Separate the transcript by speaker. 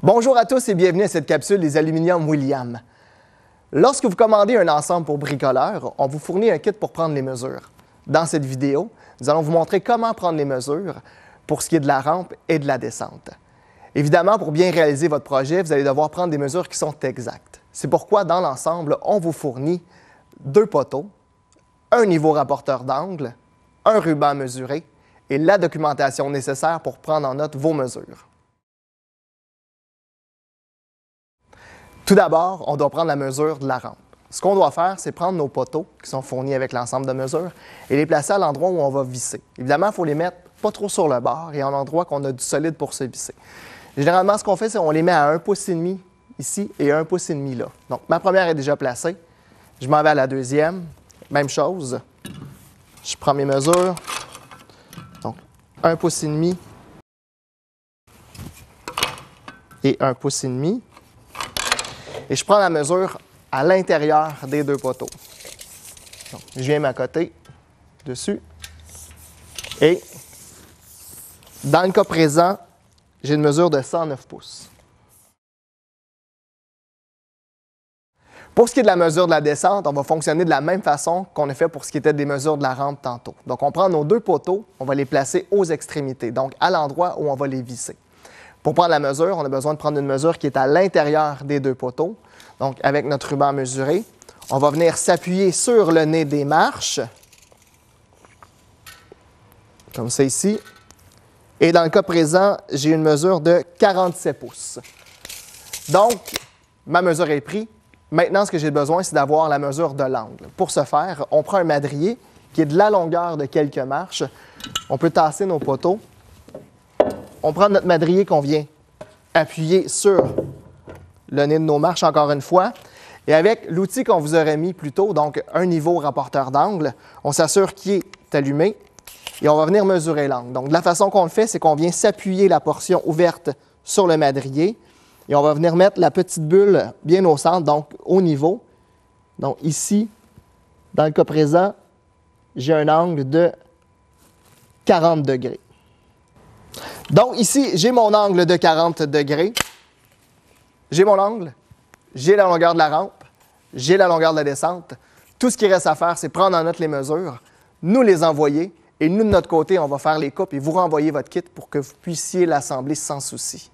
Speaker 1: Bonjour à tous et bienvenue à cette capsule des Aluminium William. Lorsque vous commandez un ensemble pour bricoleur, on vous fournit un kit pour prendre les mesures. Dans cette vidéo, nous allons vous montrer comment prendre les mesures pour ce qui est de la rampe et de la descente. Évidemment, pour bien réaliser votre projet, vous allez devoir prendre des mesures qui sont exactes. C'est pourquoi, dans l'ensemble, on vous fournit 2 poteaux, un niveau rapporteur d'angle, un ruban mesuré et la documentation nécessaire pour prendre en note vos mesures. Tout d'abord, on doit prendre la mesure de la rampe. Ce qu'on doit faire, c'est prendre nos poteaux qui sont fournis avec l'ensemble de mesures et les placer à l'endroit où on va visser. Évidemment, il faut les mettre pas trop sur le bord et à un endroit qu'on a du solide pour se visser. Généralement, ce qu'on fait, c'est qu'on les met à 1,5 pouce ici et 1,5 pouce là. Donc, ma première est déjà placée. Je m'en vais à la deuxième. Même chose. Je prends mes mesures. Donc, 1,5 pouce et 1,5 pouce. Et je prends la mesure à l'intérieur des 2 poteaux. Donc, je viens m'accoter dessus. Et dans le cas présent, j'ai une mesure de 109 pouces. Pour ce qui est de la mesure de la descente, on va fonctionner de la même façon qu'on a fait pour ce qui était des mesures de la rampe tantôt. Donc, on prend nos 2 poteaux, on va les placer aux extrémités, donc à l'endroit où on va les visser. Pour prendre la mesure, on a besoin de prendre une mesure qui est à l'intérieur des 2 poteaux. Donc, avec notre ruban mesuré, on va venir s'appuyer sur le nez des marches, comme ça ici. Et dans le cas présent, j'ai une mesure de 47 pouces. Donc, ma mesure est prise. Maintenant, ce que j'ai besoin, c'est d'avoir la mesure de l'angle. Pour ce faire, on prend un madrier qui est de la longueur de quelques marches. On peut tasser nos poteaux. On prend notre madrier qu'on vient appuyer sur le nez de nos marches, encore une fois. Et avec l'outil qu'on vous aurait mis plus tôt, donc un niveau rapporteur d'angle, on s'assure qu'il est allumé et on va venir mesurer l'angle. Donc, de la façon qu'on le fait, c'est qu'on vient s'appuyer la portion ouverte sur le madrier et on va venir mettre la petite bulle bien au centre, donc au niveau. Donc, ici, dans le cas présent, j'ai un angle de 40 degrés. Donc, ici, j'ai mon angle de 40 degrés. J'ai mon angle, j'ai la longueur de la rampe, j'ai la longueur de la descente. Tout ce qui reste à faire, c'est prendre en note les mesures, nous les envoyer, et nous, de notre côté, on va faire les coupes et vous renvoyer votre kit pour que vous puissiez l'assembler sans souci.